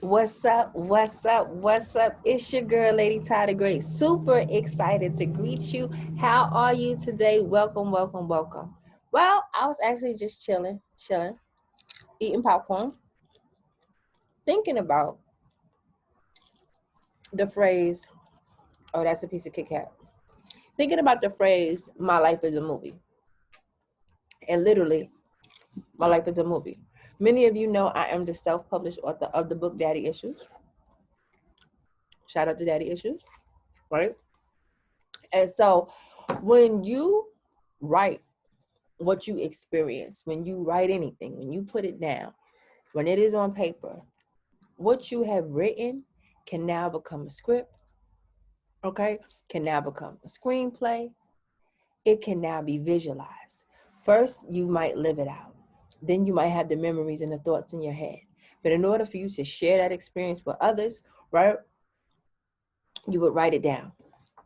What's up? What's up? What's up? It's your girl, Lady Tyler Gray. Super excited to greet you. How are you today? Welcome, welcome, welcome. Well, I was actually just chilling, eating popcorn, thinking about the phrase, oh, that's a piece of Kit Kat. Thinking about the phrase, my life is a movie. And literally, my life is a movie. Many of you know I am the self-published author of the book Daddy Issues. Shout out to Daddy Issues, right? And so when you write what you experience, when you write anything, when you put it down, when it is on paper, what you have written can now become a script, okay? Can now become a screenplay. It can now be visualized. First, you might live it out. Then you might have the memories and the thoughts in your head. But in order for you to share that experience with others, right, you would write it down.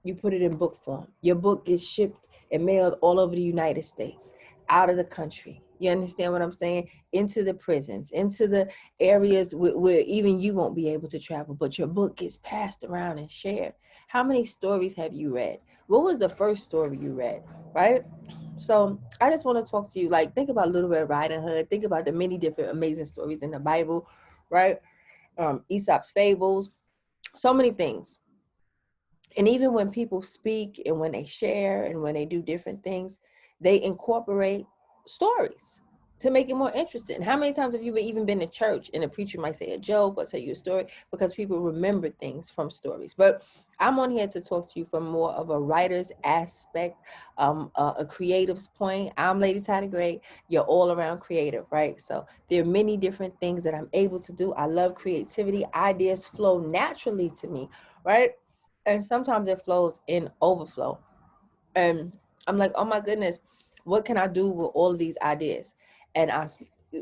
You put it in book form. Your book gets shipped and mailed all over the United States, out of the country. You understand what I'm saying? Into the prisons, into the areas where even you won't be able to travel, but your book gets passed around and shared. How many stories have you read? What was the first story you read, right? So I just want to talk to you, like, think about Little Red Riding Hood. Think about the many different amazing stories in the Bible, right? Aesop's fables, so many things. And even when people speak and when they share and when they do different things, they incorporate stories to make it more interesting. How many times have you even been to church and a preacher might say a joke or tell you a story because people remember things from stories? But I'm on here to talk to you from more of a writer's aspect, a creative's point. I'm Lady Tyler Gray. You're all around creative, right? So there are many different things that I'm able to do. I love creativity. Ideas flow naturally to me, right? And sometimes it flows in overflow. And I'm like, oh my goodness, what can I do with all of these ideas? And I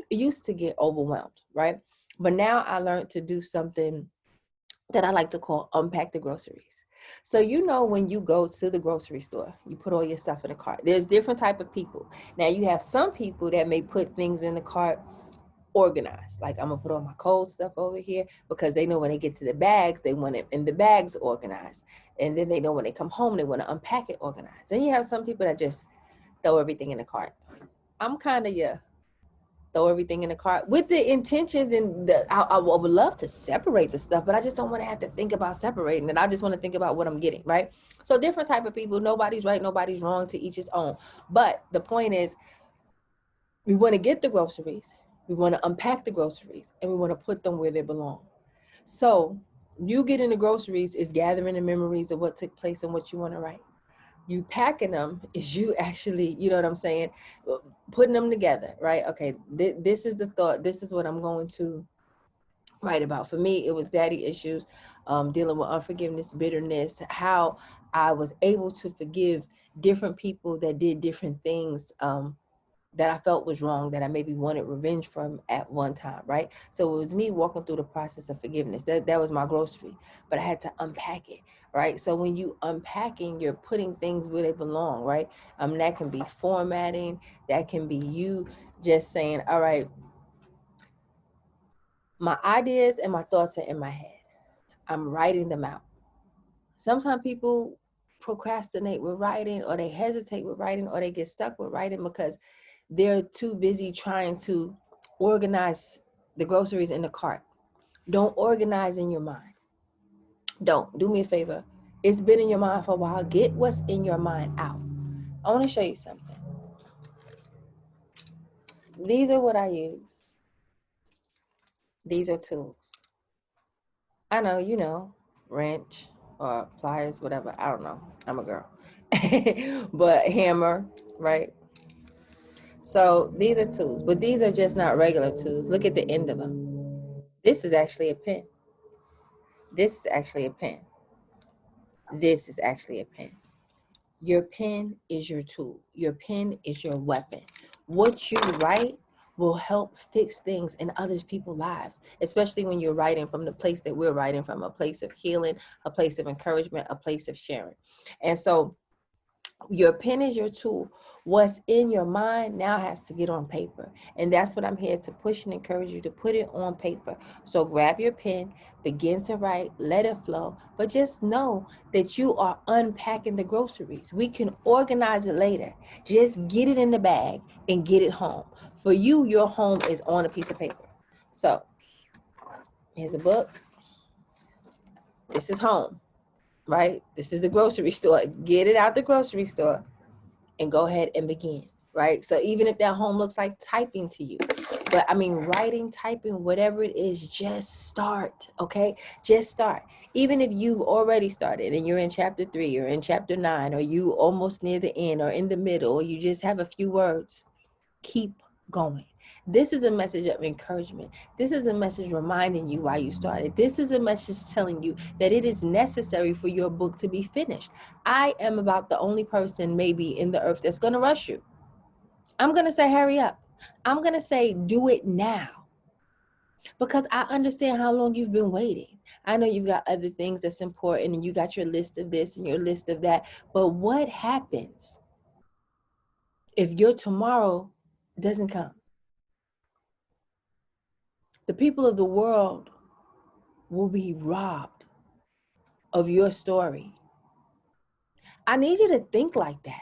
used to get overwhelmed, right? But now I learned to do something that I like to call unpack the groceries. So you know, when you go to the grocery store, you put all your stuff in the cart. There's different type of people. Now you have some people that may put things in the cart organized. Like, I'm gonna put all my cold stuff over here because they know when they get to the bags, they want it in the bags organized. And then they know when they come home, they want to unpack it organized. Then you have some people that just throw everything in the cart. I'm kind of, yeah, throw everything in the cart with the intentions and I would love to separate the stuff, but I just don't want to have to think about separating it. I just want to think about what I'm getting, right? So different type of people, nobody's right, nobody's wrong, to each his own. But the point is, we want to get the groceries, we want to unpack the groceries, and we want to put them where they belong. So you getting the groceries is gathering the memories of what took place and what you want to write. You packing them is you actually, you know what I'm saying, putting them together, right? Okay, this is the thought, this is what I'm going to write about. For me, it was daddy issues, dealing with unforgiveness, bitterness, how I was able to forgive different people that did different things, that I felt was wrong, that I maybe wanted revenge from at one time, right? So it was me walking through the process of forgiveness. That was my grocery, but I had to unpack it, right? So when you unpacking, you're putting things where they belong, right? That can be formatting, that can be you just saying, all right, my ideas and my thoughts are in my head. I'm writing them out. Sometimes people procrastinate with writing, or they hesitate with writing, or they get stuck with writing because they're too busy trying to organize the groceries in the cart. Don't organize in your mind. Don't. Do me a favor. It's been in your mind for a while. Get what's in your mind out. I want to show you something. These are what I use. These are tools. I know, wrench or pliers, whatever. I don't know. I'm a girl. But hammer, right? So these are tools, but these are just not regular tools. Look at the end of them. This is actually a pen. This is actually a pen. This is actually a pen. Your pen is your tool. Your pen is your weapon. What you write will help fix things in other people's lives, especially when you're writing from the place that we're writing from, a place of healing, a place of encouragement, a place of sharing. And so Your pen is your tool. What's in your mind now has to get on paper. And that's what I'm here to push and encourage you to put it on paper. So grab your pen, begin to write, let it flow. But just know that you are unpacking the groceries. We can organize it later. Just get it in the bag and get it home. For you, your home is on a piece of paper. So here's a book. This is home, right? This is the grocery store. Get it out the grocery store and go ahead and begin, right? So even if that home looks like typing to you, but I mean, writing, typing, whatever it is, just start, okay? Just start. Even if you've already started and you're in chapter 3 or in chapter 9, or you almost near the end or in the middle, or you just have a few words, keep going. This is a message of encouragement. This is a message reminding you why you started. This is a message telling you that it is necessary for your book to be finished. I am about the only person maybe in the earth that's going to rush you. I'm going to say, hurry up. I'm going to say, do it now. Because I understand how long you've been waiting. I know you've got other things that's important and you got your list of this and your list of that. But what happens if your tomorrow doesn't come? The people of the world will be robbed of your story. I need you to think like that.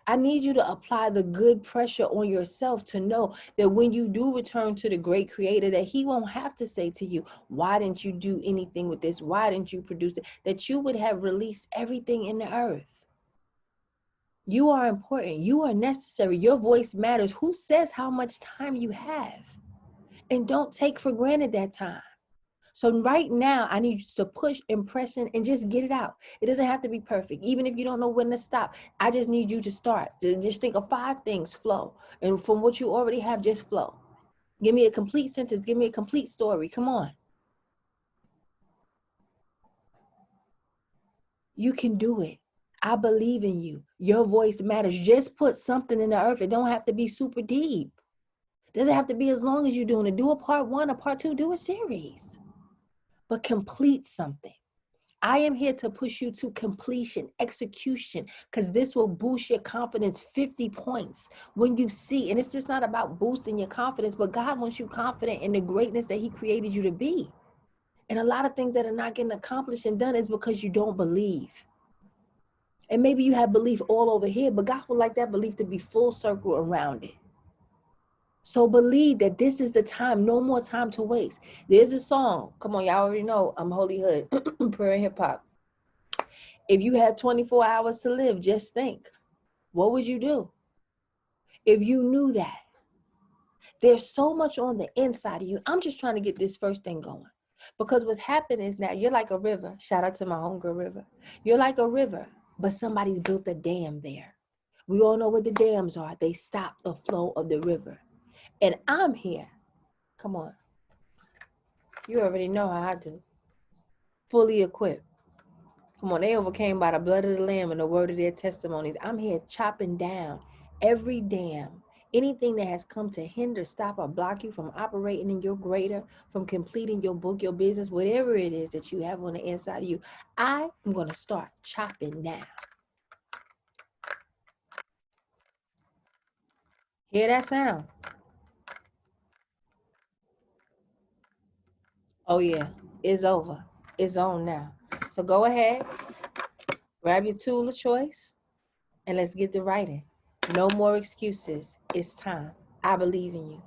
I need you to apply the good pressure on yourself to know that when you do return to the great creator, that he won't have to say to you, why didn't you do anything with this? Why didn't you produce it? That you would have released everything in the earth. You are important. You are necessary. Your voice matters. Who says how much time you have? And don't take for granted that time. So right now, I need you to push and press in and just get it out. It doesn't have to be perfect. Even if you don't know when to stop, I just need you to start. Just think of 5 things, flow. And from what you already have, just flow. Give me a complete sentence. Give me a complete story. Come on. You can do it. I believe in you. Your voice matters. Just put something in the earth. It don't have to be super deep. It doesn't have to be as long as you're doing it. Do a part 1, a part 2, do a series. But complete something. I am here to push you to completion, execution, because this will boost your confidence 50 points when you see. And it's just not about boosting your confidence, but God wants you confident in the greatness that he created you to be. And a lot of things that are not getting accomplished and done is because you don't believe. And maybe you have belief all over here, but God would like that belief to be full circle around it. So believe that this is the time, no more time to waste. There's a song. Come on, y'all already know I'm Holy Hood, prayer and hip hop. If you had 24 hours to live, just think, what would you do? If you knew that, there's so much on the inside of you. I'm just trying to get this first thing going. Because what's happening is now you're like a river. Shout out to my homegirl River. You're like a river, but somebody's built a dam there. We all know what the dams are. They stop the flow of the river. And I'm here. Come on. You already know how I do. Fully equipped. Come on, they overcame by the blood of the Lamb and the word of their testimonies. I'm here chopping down every dam, anything that has come to hinder, stop, or block you from operating in your greater, from completing your book, your business, whatever it is that you have on the inside of you. I am going to start chopping down. Hear that sound? Oh, yeah, it's over. It's on now. So go ahead, grab your tool of choice, and let's get to writing. No more excuses. It's time. I believe in you.